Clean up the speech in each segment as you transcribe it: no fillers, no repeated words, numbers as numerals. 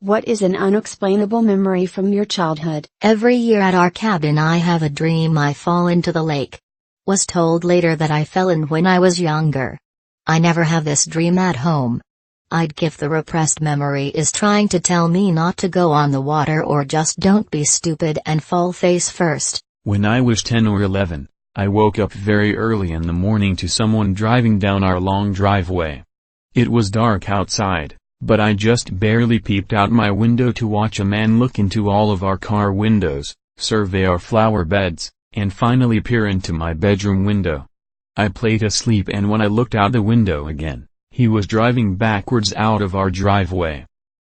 What is an unexplainable memory from your childhood? Every year at our cabin I have a dream I fall into the lake. Was told later that I fell in when I was younger. I never have this dream at home. I'd give the repressed memory is trying to tell me not to go on the water or just don't be stupid and fall face first. When I was 10 or 11, I woke up very early in the morning to someone driving down our long driveway. It was dark outside, but I just barely peeped out my window to watch a man look into all of our car windows, survey our flower beds, and finally peer into my bedroom window. I played asleep, and when I looked out the window again, he was driving backwards out of our driveway.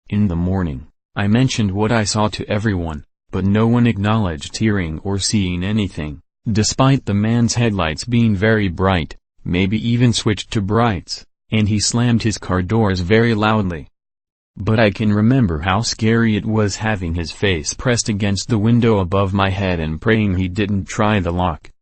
In the morning, I mentioned what I saw to everyone, but no one acknowledged hearing or seeing anything, despite the man's headlights being very bright, maybe even switched to brights, and he slammed his car doors very loudly. But I can remember how scary it was having his face pressed against the window above my head and praying he didn't try the lock.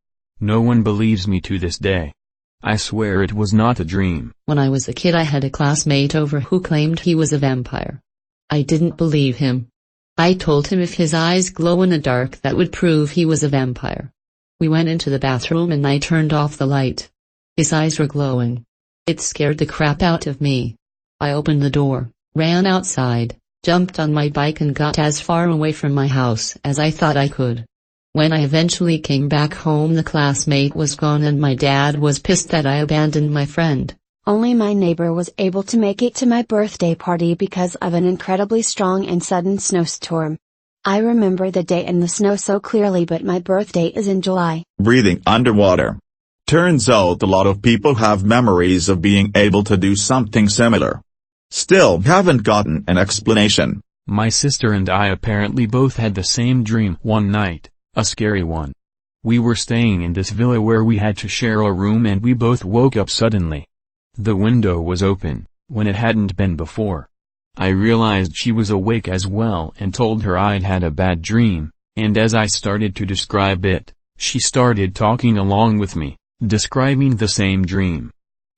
No one believes me to this day. I swear it was not a dream. When I was a kid I had a classmate over who claimed he was a vampire. I didn't believe him. I told him if his eyes glow in the dark that would prove he was a vampire. We went into the bathroom and I turned off the light. His eyes were glowing. It scared the crap out of me. I opened the door, ran outside, jumped on my bike and got as far away from my house as I thought I could. When I eventually came back home the classmate was gone and my dad was pissed that I abandoned my friend. Only my neighbor was able to make it to my birthday party because of an incredibly strong and sudden snowstorm. I remember the day and the snow so clearly, but my birthday is in July. Breathing underwater. Turns out a lot of people have memories of being able to do something similar. Still haven't gotten an explanation. My sister and I apparently both had the same dream one night, a scary one. We were staying in this villa where we had to share a room and we both woke up suddenly. The window was open, when it hadn't been before. I realized she was awake as well and told her I'd had a bad dream, and as I started to describe it, she started talking along with me, describing the same dream.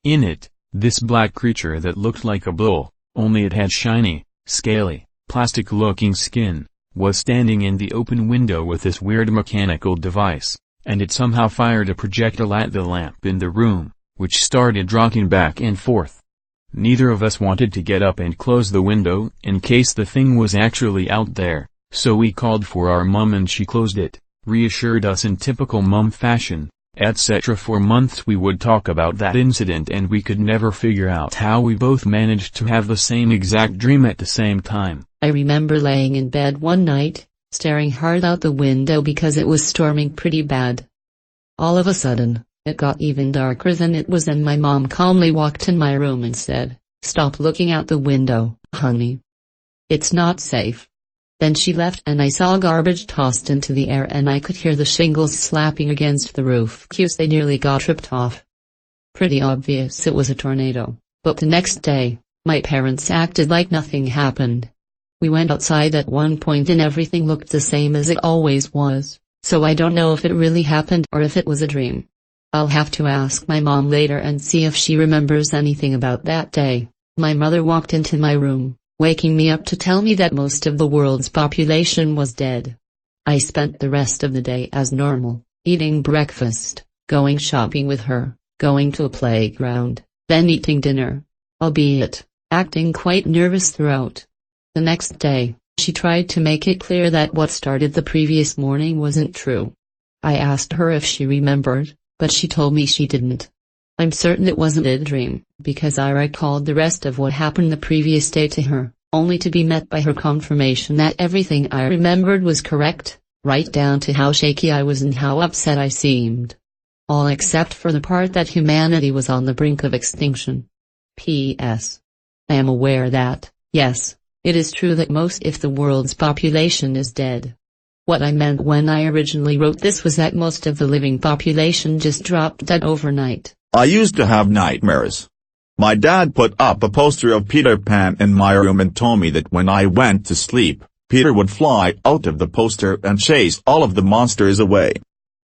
In it, this black creature that looked like a bull, only it had shiny, scaly, plastic-looking skin, was standing in the open window with this weird mechanical device, and it somehow fired a projectile at the lamp in the room, which started rocking back and forth. Neither of us wanted to get up and close the window in case the thing was actually out there, so we called for our mom and she closed it, reassured us in typical mom fashion, etc. For months we would talk about that incident and we could never figure out how we both managed to have the same exact dream at the same time. I remember laying in bed one night, staring hard out the window because it was storming pretty bad. All of a sudden, it got even darker than it was and my mom calmly walked in my room and said, "Stop looking out the window, honey. It's not safe." Then she left and I saw garbage tossed into the air and I could hear the shingles slapping against the roof. They nearly got tripped off. Pretty obvious it was a tornado, but the next day, my parents acted like nothing happened. We went outside at one point and everything looked the same as it always was, so I don't know if it really happened or if it was a dream. I'll have to ask my mom later and see if she remembers anything about that day. My mother walked into my room, waking me up to tell me that most of the world's population was dead. I spent the rest of the day as normal, eating breakfast, going shopping with her, going to a playground, then eating dinner, albeit acting quite nervous throughout. The next day, she tried to make it clear that what started the previous morning wasn't true. I asked her if she remembered, but she told me she didn't. I'm certain it wasn't a dream, because I recalled the rest of what happened the previous day to her, only to be met by her confirmation that everything I remembered was correct, right down to how shaky I was and how upset I seemed. All except for the part that humanity was on the brink of extinction. P.S. I am aware that, yes, it is true that most if the world's population is dead. What I meant when I originally wrote this was that most of the living population just dropped dead overnight. I used to have nightmares. My dad put up a poster of Peter Pan in my room and told me that when I went to sleep, Peter would fly out of the poster and chase all of the monsters away.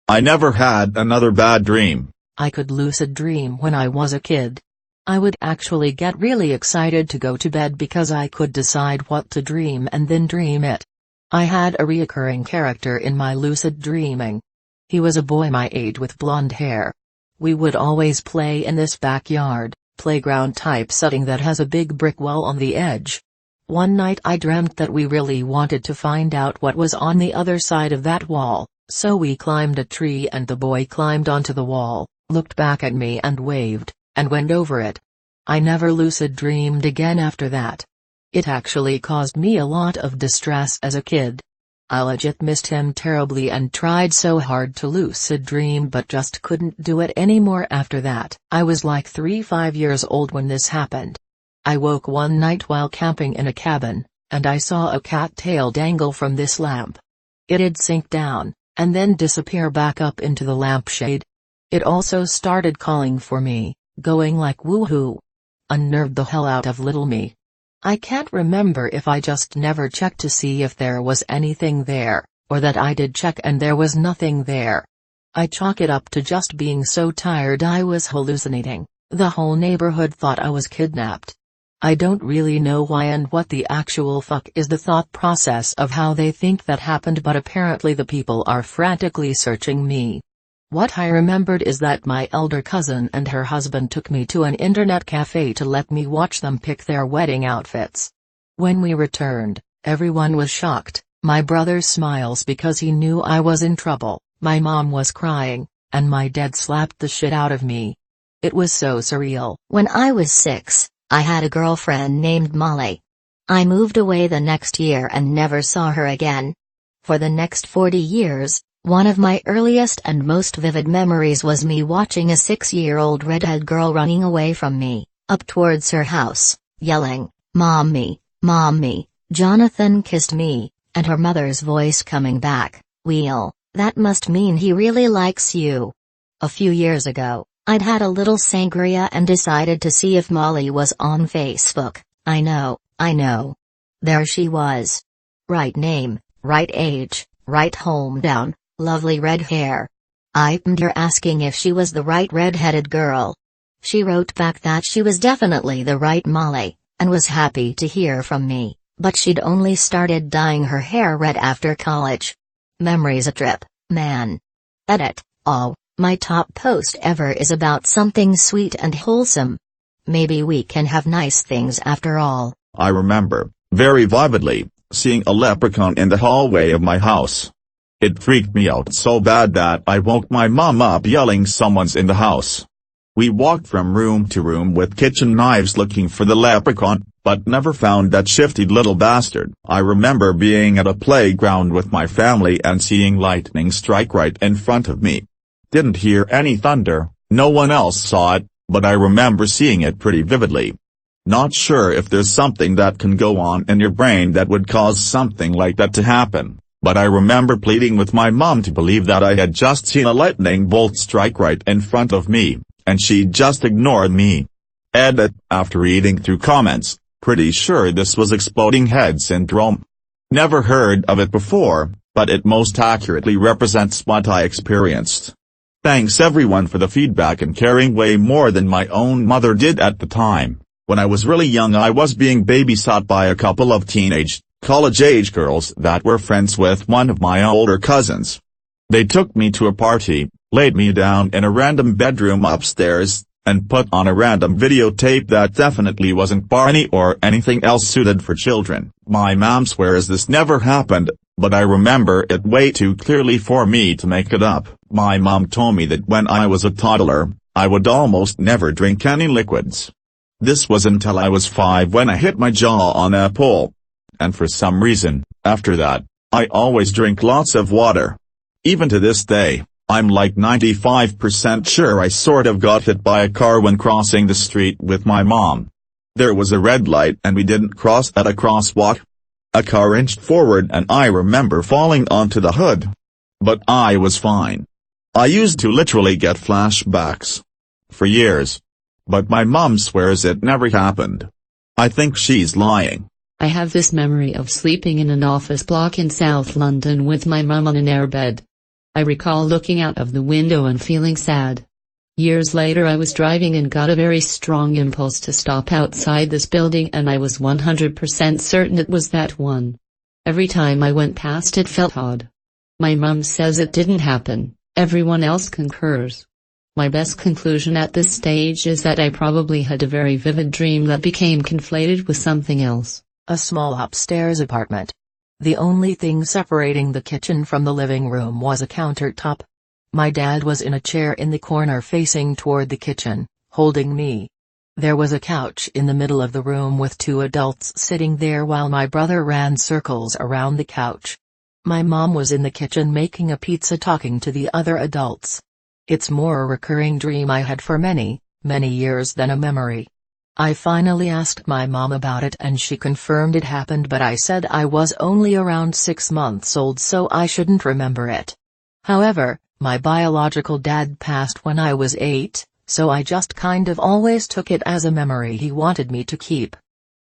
I never had another bad dream. I could lucid dream when I was a kid. I would actually get really excited to go to bed because I could decide what to dream and then dream it. I had a reoccurring character in my lucid dreaming. He was a boy my age with blonde hair. We would always play in this backyard, playground type setting that has a big brick wall on the edge. One night I dreamt that we really wanted to find out what was on the other side of that wall, so we climbed a tree and the boy climbed onto the wall, looked back at me and waved, and went over it. I never lucid dreamed again after that. It actually caused me a lot of distress as a kid. I legit missed him terribly and tried so hard to lucid dream but just couldn't do it anymore after that. I was like 5 years old when this happened. I woke one night while camping in a cabin, and I saw a cat tail dangle from this lamp. It'd sink down, and then disappear back up into the lampshade. It also started calling for me, going like woohoo. Unnerved the hell out of little me. I can't remember if I just never checked to see if there was anything there, or that I did check and there was nothing there. I chalk it up to just being so tired I was hallucinating. The whole neighborhood thought I was kidnapped. I don't really know why and what the actual fuck is the thought process of how they think that happened, but apparently the people are frantically searching me. What I remembered is that my elder cousin and her husband took me to an internet cafe to let me watch them pick their wedding outfits. When we returned, everyone was shocked. My brother smiles because he knew I was in trouble, my mom was crying, and my dad slapped the shit out of me. It was so surreal. When I was 6, I had a girlfriend named Molly. I moved away the next year and never saw her again. For the next 40 years, one of my earliest and most vivid memories was me watching a 6-year-old redhead girl running away from me, up towards her house, yelling, "Mommy, Mommy, Jonathan kissed me," and her mother's voice coming back, "Wheel, that must mean he really likes you." A few years ago, I'd had a little sangria and decided to see if Molly was on Facebook. I know. There she was. Right name, right age, right hometown. Lovely red hair. I pinged her asking if she was the right red-headed girl. She wrote back that she was definitely the right Molly, and was happy to hear from me, but she'd only started dyeing her hair red after college. Memories a trip, man. Edit. Oh, my top post ever is about something sweet and wholesome. Maybe we can have nice things after all. I remember, very vividly, seeing a leprechaun in the hallway of my house. It freaked me out so bad that I woke my mom up yelling someone's in the house. We walked from room to room with kitchen knives looking for the leprechaun, but never found that shifty little bastard. I remember being at a playground with my family and seeing lightning strike right in front of me. Didn't hear any thunder, no one else saw it, but I remember seeing it pretty vividly. Not sure if there's something that can go on in your brain that would cause something like that to happen. But I remember pleading with my mom to believe that I had just seen a lightning bolt strike right in front of me, and she just ignored me. Edit. After reading through comments, pretty sure this was exploding head syndrome. Never heard of it before, but it most accurately represents what I experienced. Thanks everyone for the feedback and caring way more than my own mother did at the time. When I was really young I was being babysat by a couple of college-age girls that were friends with one of my older cousins. They took me to a party, laid me down in a random bedroom upstairs, and put on a random videotape that definitely wasn't Barney or anything else suited for children. My mom swears this never happened, but I remember it way too clearly for me to make it up. My mom told me that when I was a toddler, I would almost never drink any liquids. This was until I was 5 when I hit my jaw on a pole. And for some reason, after that, I always drink lots of water. Even to this day, I'm like 95% sure I sort of got hit by a car when crossing the street with my mom. There was a red light and we didn't cross at a crosswalk. A car inched forward and I remember falling onto the hood. But I was fine. I used to literally get flashbacks. For years. But my mom swears it never happened. I think she's lying. I have this memory of sleeping in an office block in South London with my mum on an airbed. I recall looking out of the window and feeling sad. Years later I was driving and got a very strong impulse to stop outside this building, and I was 100% certain it was that one. Every time I went past it felt odd. My mum says it didn't happen, everyone else concurs. My best conclusion at this stage is that I probably had a very vivid dream that became conflated with something else. A small upstairs apartment. The only thing separating the kitchen from the living room was a countertop. My dad was in a chair in the corner facing toward the kitchen, holding me. There was a couch in the middle of the room with two adults sitting there while my brother ran circles around the couch. My mom was in the kitchen making a pizza talking to the other adults. It's more a recurring dream I had for many, many years than a memory. I finally asked my mom about it and she confirmed it happened, but I said I was only around 6 months old so I shouldn't remember it. However, my biological dad passed when I was 8, so I just kind of always took it as a memory he wanted me to keep.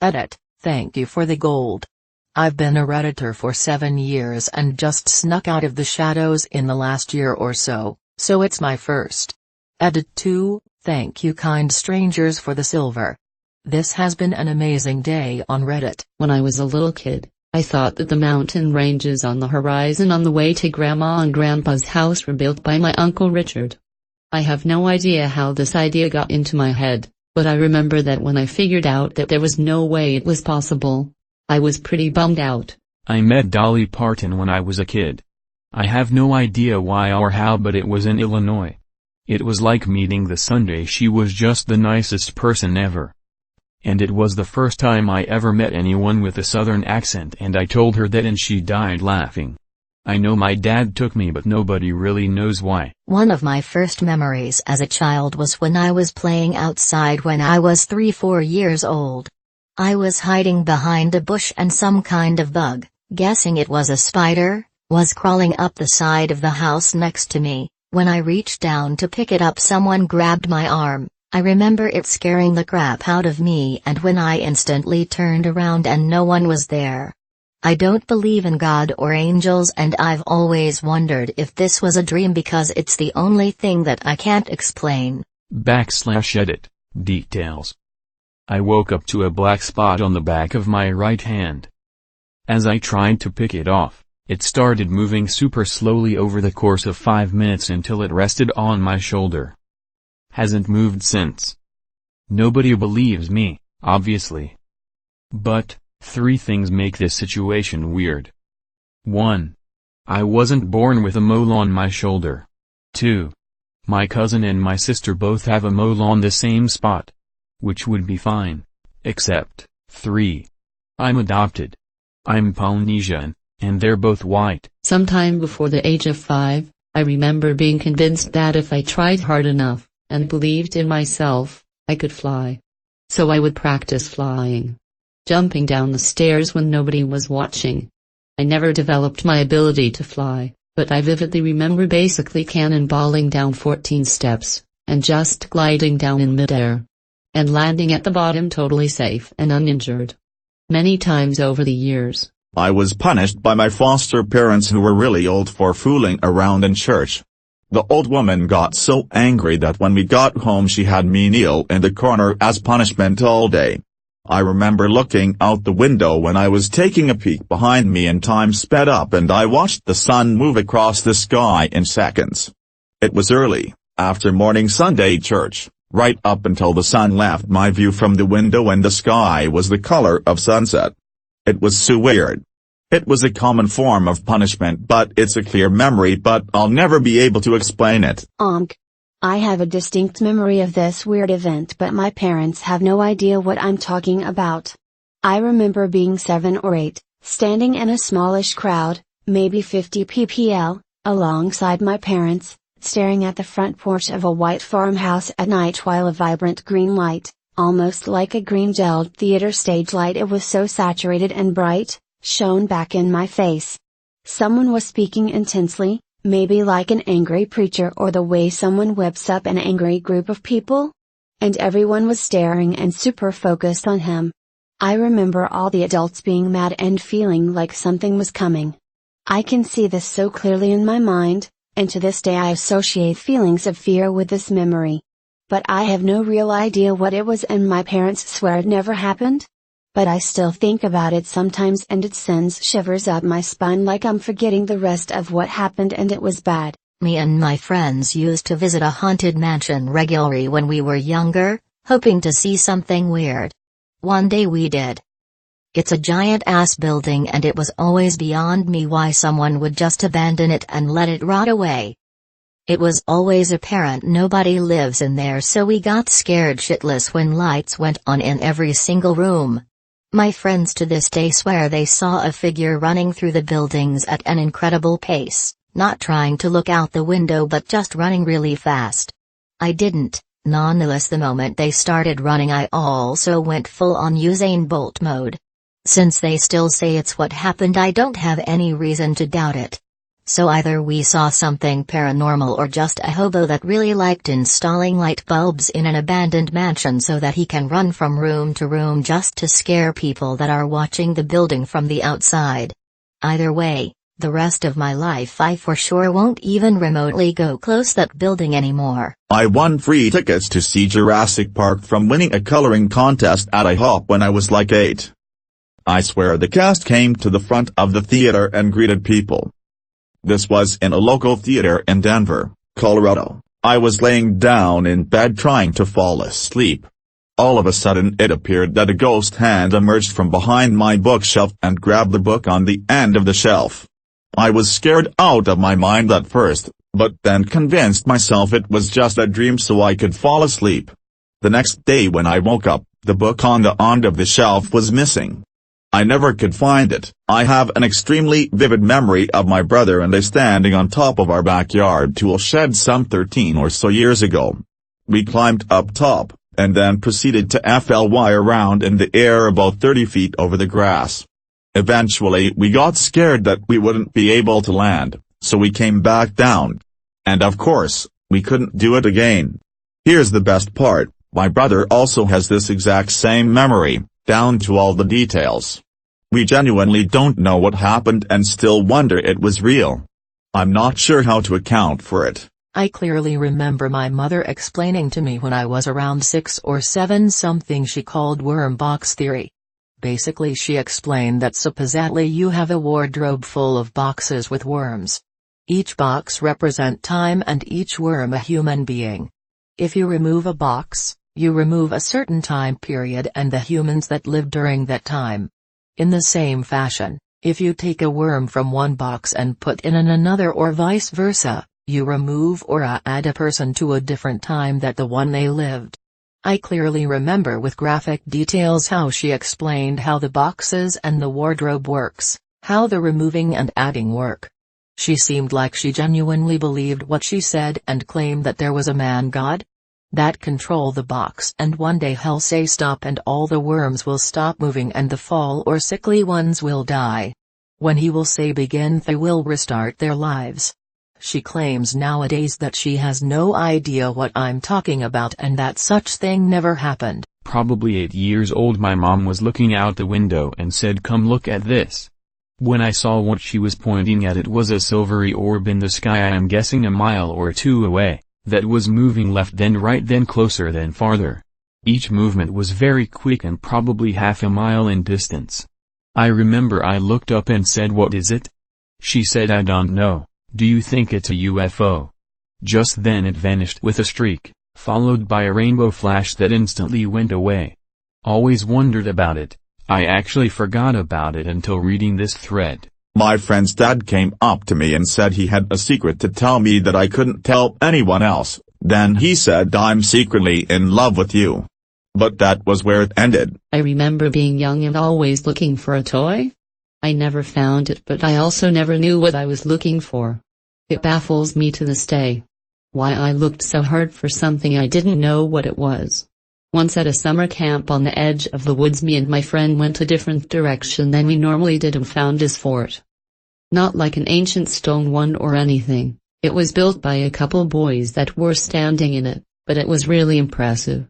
Edit, thank you for the gold. I've been a Redditor for 7 years and just snuck out of the shadows in the last year or so it's my first. Edit 2, thank you kind strangers for the silver. This has been an amazing day on Reddit. When I was a little kid, I thought that the mountain ranges on the horizon on the way to Grandma and Grandpa's house were built by my Uncle Richard. I have no idea how this idea got into my head, but I remember that when I figured out that there was no way it was possible, I was pretty bummed out. I met Dolly Parton when I was a kid. I have no idea why or how, but it was in Illinois. It was like meeting the Sunday. She was just the nicest person ever. And it was the first time I ever met anyone with a southern accent, and I told her that and she died laughing. I know my dad took me, but nobody really knows why. One of my first memories as a child was when I was playing outside when I was 3-4 years old. I was hiding behind a bush and some kind of bug, guessing it was a spider, was crawling up the side of the house next to me. When I reached down to pick it up, someone grabbed my arm. I remember it scaring the crap out of me, and when I instantly turned around and no one was there. I don't believe in God or angels, and I've always wondered if this was a dream because it's the only thing that I can't explain. /edit, details. I woke up to a black spot on the back of my right hand. As I tried to pick it off, it started moving super slowly over the course of 5 minutes until it rested on my shoulder. Hasn't moved since. Nobody believes me, obviously. But 3 things make this situation weird. 1. I wasn't born with a mole on my shoulder. 2. My cousin and my sister both have a mole on the same spot. Which would be fine. Except, 3. I'm adopted. I'm Polynesian, and they're both white. Sometime before the age of 5, I remember being convinced that if I tried hard enough, and believed in myself, I could fly. So I would practice flying. Jumping down the stairs when nobody was watching. I never developed my ability to fly, but I vividly remember basically cannonballing down 14 steps, and just gliding down in midair. And landing at the bottom totally safe and uninjured. Many times over the years. I was punished by my foster parents who were really old for fooling around in church. The old woman got so angry that when we got home she had me kneel in the corner as punishment all day. I remember looking out the window when I was taking a peek behind me and time sped up and I watched the sun move across the sky in seconds. It was early, after morning Sunday church, right up until the sun left my view from the window and the sky was the color of sunset. It was so weird. It was a common form of punishment, but it's a clear memory, but I'll never be able to explain it. I have a distinct memory of this weird event, but my parents have no idea what I'm talking about. I remember being 7 or 8, standing in a smallish crowd, maybe 50 ppl, alongside my parents, staring at the front porch of a white farmhouse at night while a vibrant green light, almost like a green gelled theater stage light, it was so saturated and bright, shone back in my face. Someone was speaking intensely, maybe like an angry preacher or the way someone whips up an angry group of people. And everyone was staring and super focused on him. I remember all the adults being mad and feeling like something was coming. I can see this so clearly in my mind, and to this day I associate feelings of fear with this memory. But I have no real idea what it was, and my parents swear it never happened. But I still think about it sometimes and it sends shivers up my spine like I'm forgetting the rest of what happened and it was bad. Me and my friends used to visit a haunted mansion regularly when we were younger, hoping to see something weird. One day we did. It's a giant-ass building and it was always beyond me why someone would just abandon it and let it rot away. It was always apparent nobody lives in there, so we got scared shitless when lights went on in every single room. My friends to this day swear they saw a figure running through the buildings at an incredible pace, not trying to look out the window but just running really fast. I didn't, nonetheless the moment they started running I also went full on Usain Bolt mode. Since they still say it's what happened, I don't have any reason to doubt it. So either we saw something paranormal or just a hobo that really liked installing light bulbs in an abandoned mansion so that he can run from room to room just to scare people that are watching the building from the outside. Either way, the rest of my life I for sure won't even remotely go close that building anymore. I won free tickets to see Jurassic Park from winning a coloring contest at IHOP when I was like 8. I swear the cast came to the front of the theater and greeted people. This was in a local theater in Denver, Colorado. I was laying down in bed trying to fall asleep. All of a sudden it appeared that a ghost hand emerged from behind my bookshelf and grabbed the book on the end of the shelf. I was scared out of my mind at first, but then convinced myself it was just a dream so I could fall asleep. The next day when I woke up, the book on the end of the shelf was missing. I never could find it. I have an extremely vivid memory of my brother and I standing on top of our backyard tool shed some 13 or so years ago. We climbed up top, and then proceeded to fly around in the air about 30 feet over the grass. Eventually we got scared that we wouldn't be able to land, so we came back down. And of course, we couldn't do it again. Here's the best part, my brother also has this exact same memory, down to all the details. We genuinely don't know what happened and still wonder it was real. I'm not sure how to account for it. I clearly remember my mother explaining to me when I was around 6 or 7 something she called worm box theory. Basically she explained that supposedly you have a wardrobe full of boxes with worms. Each box represent time and each worm a human being. If you remove a box, you remove a certain time period and the humans that lived during that time. In the same fashion, if you take a worm from one box and put in another or vice versa, you remove or add a person to a different time that the one they lived. I clearly remember with graphic details how she explained how the boxes and the wardrobe works, how the removing and adding work. She seemed like she genuinely believed what she said and claimed that there was a man god that control the box, and one day he'll say stop and all the worms will stop moving and the fall or sickly ones will die. When he will say begin, they will restart their lives. She claims nowadays that she has no idea what I'm talking about and that such thing never happened. Probably 8 years old, my mom was looking out the window and said, "Come look at this." When I saw what she was pointing at, it was a silvery orb in the sky, I am guessing a mile or 2 away, that was moving left then right then closer then farther. Each movement was very quick and probably half a mile in distance. I remember I looked up and said, "What is it?" She said, "I don't know, do you think it's a UFO?" Just then it vanished with a streak, followed by a rainbow flash that instantly went away. Always wondered about it. I actually forgot about it until reading this thread. My friend's dad came up to me and said he had a secret to tell me that I couldn't tell anyone else. Then he said, "I'm secretly in love with you." But that was where it ended. I remember being young and always looking for a toy. I never found it, but I also never knew what I was looking for. It baffles me to this day. Why I looked so hard for something I didn't know what it was. Once at a summer camp on the edge of the woods, me and my friend went a different direction than we normally did and found his fort. Not like an ancient stone one or anything, it was built by a couple boys that were standing in it, but it was really impressive.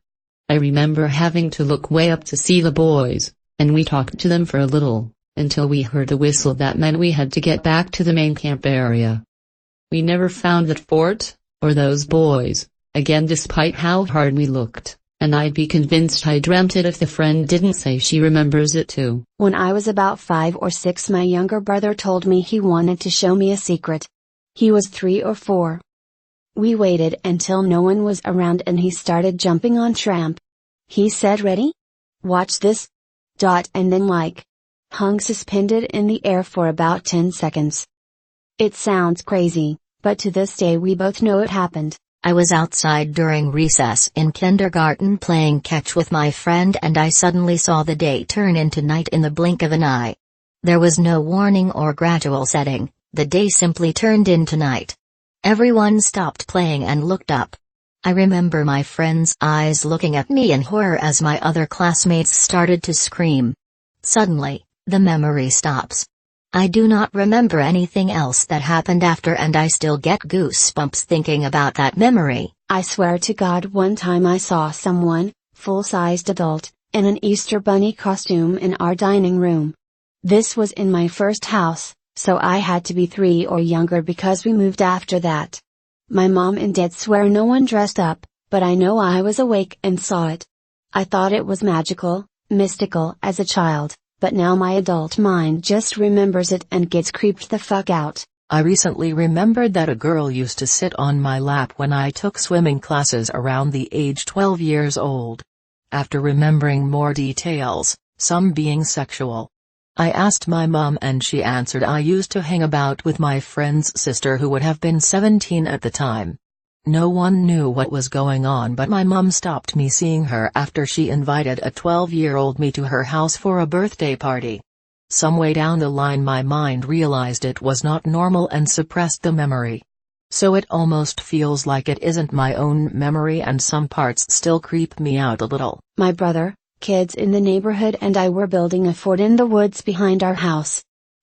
I remember having to look way up to see the boys, and we talked to them for a little, until we heard a whistle that meant we had to get back to the main camp area. We never found that fort, or those boys, again despite how hard we looked, and I'd be convinced I dreamt it if the friend didn't say she remembers it too. When I was about 5 or 6, my younger brother told me he wanted to show me a secret. He was 3 or 4. We waited until no one was around and he started jumping on tramp. He said, "Ready? Watch this." And then hung suspended in the air for about 10 seconds. It sounds crazy, but to this day we both know it happened. I was outside during recess in kindergarten playing catch with my friend and I suddenly saw the day turn into night in the blink of an eye. There was no warning or gradual setting, the day simply turned into night. Everyone stopped playing and looked up. I remember my friend's eyes looking at me in horror as my other classmates started to scream. Suddenly, the memory stops. I do not remember anything else that happened after and I still get goosebumps thinking about that memory. I swear to God, one time I saw someone, full-sized adult, in an Easter bunny costume in our dining room. This was in my first house, so I had to be 3 or younger because we moved after that. My mom and dad swear no one dressed up, but I know I was awake and saw it. I thought it was magical, mystical as a child, but now my adult mind just remembers it and gets creeped the fuck out. I recently remembered that a girl used to sit on my lap when I took swimming classes around the age 12 years old. After remembering more details, some being sexual, I asked my mom and she answered I used to hang about with my friend's sister who would have been 17 at the time. No one knew what was going on, but my mom stopped me seeing her after she invited a 12-year-old me to her house for a birthday party. Some way down the line my mind realized it was not normal and suppressed the memory. So it almost feels like it isn't my own memory and some parts still creep me out a little. My brother, kids in the neighborhood and I were building a fort in the woods behind our house.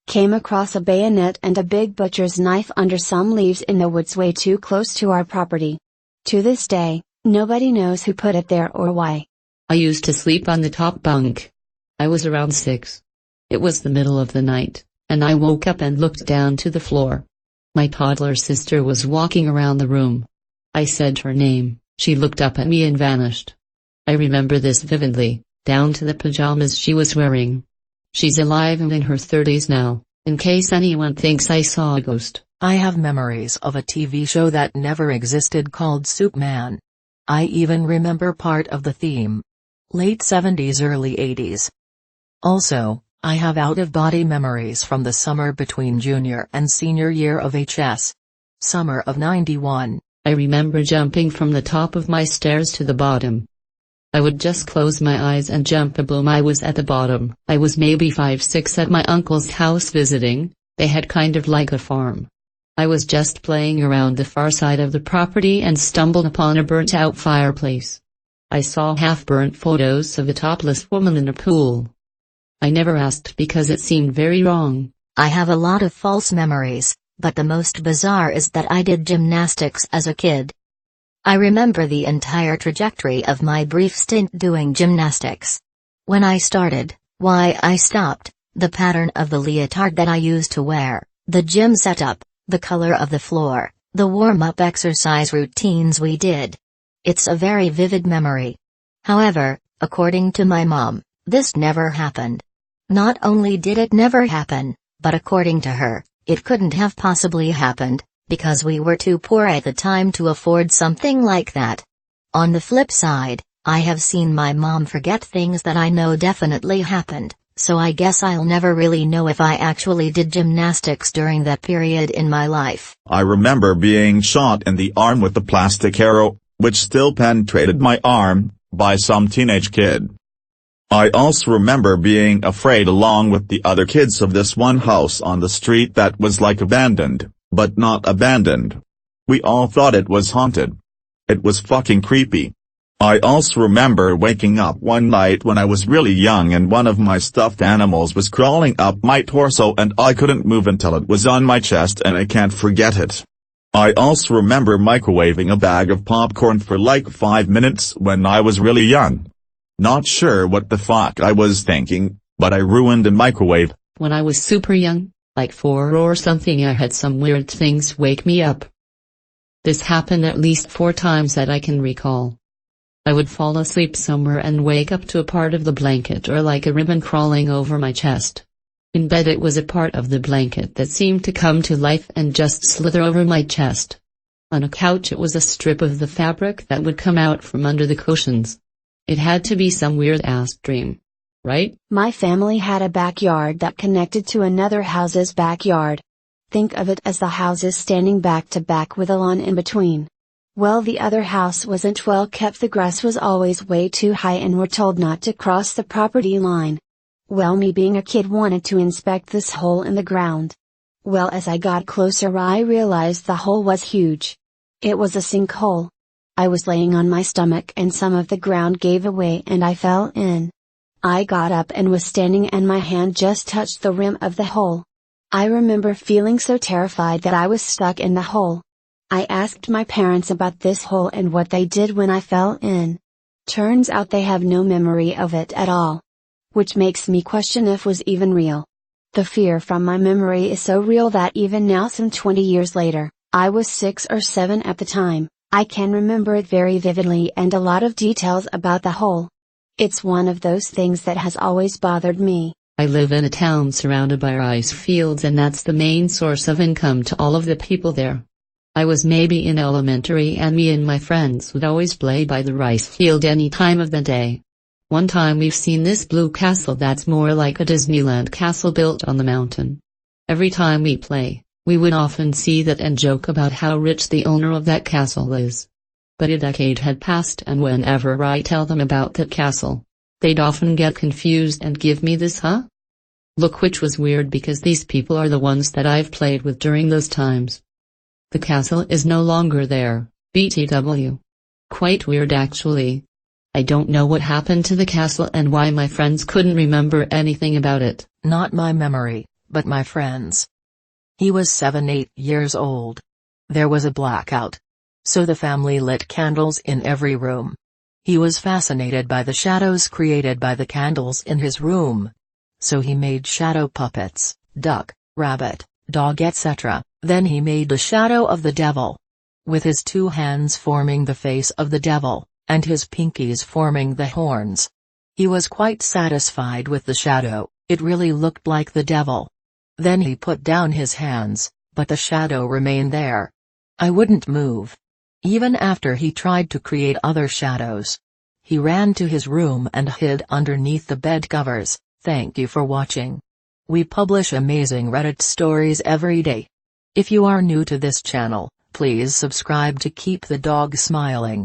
Came across a bayonet and a big butcher's knife under some leaves in the woods way too close to our property. To this day, nobody knows who put it there or why. I used to sleep on the top bunk. I was around 6. It was the middle of the night, and I woke up and looked down to the floor. My toddler sister was walking around the room. I said her name, she looked up at me and vanished. I remember this vividly, down to the pajamas she was wearing. She's alive and in her 30s now, in case anyone thinks I saw a ghost. I have memories of a TV show that never existed called Soup Man. I even remember part of the theme. Late 70s, early 80s. Also, I have out-of-body memories from the summer between junior and senior year of HS. Summer of '91. I remember jumping from the top of my stairs to the bottom. I would just close my eyes and jump, boom, I was at the bottom. I was maybe 5, 6 at my uncle's house visiting. They had kind of like a farm. I was just playing around the far side of the property and stumbled upon a burnt-out fireplace. I saw half-burnt photos of a topless woman in a pool. I never asked because it seemed very wrong. I have a lot of false memories, but the most bizarre is that I did gymnastics as a kid. I remember the entire trajectory of my brief stint doing gymnastics. When I started, why I stopped, the pattern of the leotard that I used to wear, the gym setup, the color of the floor, the warm-up exercise routines we did. It's a very vivid memory. However, according to my mom, this never happened. Not only did it never happen, but according to her, it couldn't have possibly happened, because we were too poor at the time to afford something like that. On the flip side, I have seen my mom forget things that I know definitely happened, so I guess I'll never really know if I actually did gymnastics during that period in my life. I remember being shot in the arm with a plastic arrow, which still penetrated my arm, by some teenage kid. I also remember being afraid along with the other kids of this one house on the street that was like abandoned, but not abandoned. We all thought it was haunted. It was fucking creepy. I also remember waking up one night when I was really young and one of my stuffed animals was crawling up my torso and I couldn't move until it was on my chest and I can't forget it. I also remember microwaving a bag of popcorn for like 5 minutes when I was really young. Not sure what the fuck I was thinking, but I ruined a microwave. When I was super young, like 4 or something. I had some weird things wake me up. This happened at least 4 times that I can recall. I would fall asleep somewhere and wake up to a part of the blanket or like a ribbon crawling over my chest. In bed it was a part of the blanket that seemed to come to life and just slither over my chest. On a couch it was a strip of the fabric that would come out from under the cushions. It had to be some weird-ass dream. Right? My family had a backyard that connected to another house's backyard. Think of it as the houses standing back to back with a lawn in between. Well, the other house wasn't well kept. The grass was always way too high and we're told not to cross the property line. Well, me being a kid wanted to inspect this hole in the ground. Well, as I got closer I realized the hole was huge. It was a sinkhole. I was laying on my stomach and some of the ground gave away and I fell in. I got up and was standing and my hand just touched the rim of the hole. I remember feeling so terrified that I was stuck in the hole. I asked my parents about this hole and what they did when I fell in. Turns out they have no memory of it at all. Which makes me question if it was even real. The fear from my memory is so real that even now, some 20 years later, I was 6 or 7 at the time, I can remember it very vividly and a lot of details about the hole. It's one of those things that has always bothered me. I live in a town surrounded by rice fields and that's the main source of income to all of the people there. I was maybe in elementary and me and my friends would always play by the rice field any time of the day. One time we've seen this blue castle that's more like a Disneyland castle built on the mountain. Every time we play, we would often see that and joke about how rich the owner of that castle is. But a decade had passed and whenever I tell them about that castle, they'd often get confused and give me this look, which was weird because these people are the ones that I've played with during those times. The castle is no longer there, BTW. Quite weird actually. I don't know what happened to the castle and why my friends couldn't remember anything about it. Not my memory, but my friends. He was 7-8 years old. There was a blackout. So the family lit candles in every room. He was fascinated by the shadows created by the candles in his room. So he made shadow puppets, duck, rabbit, dog, etc. Then he made a shadow of the devil. With his 2 hands forming the face of the devil, and his pinkies forming the horns. He was quite satisfied with the shadow, it really looked like the devil. Then he put down his hands, but the shadow remained there. I wouldn't move. Even after he tried to create other shadows. He ran to his room and hid underneath the bed covers. Thank you for watching. We publish amazing Reddit stories every day. If you are new to this channel, please subscribe to keep the dog smiling.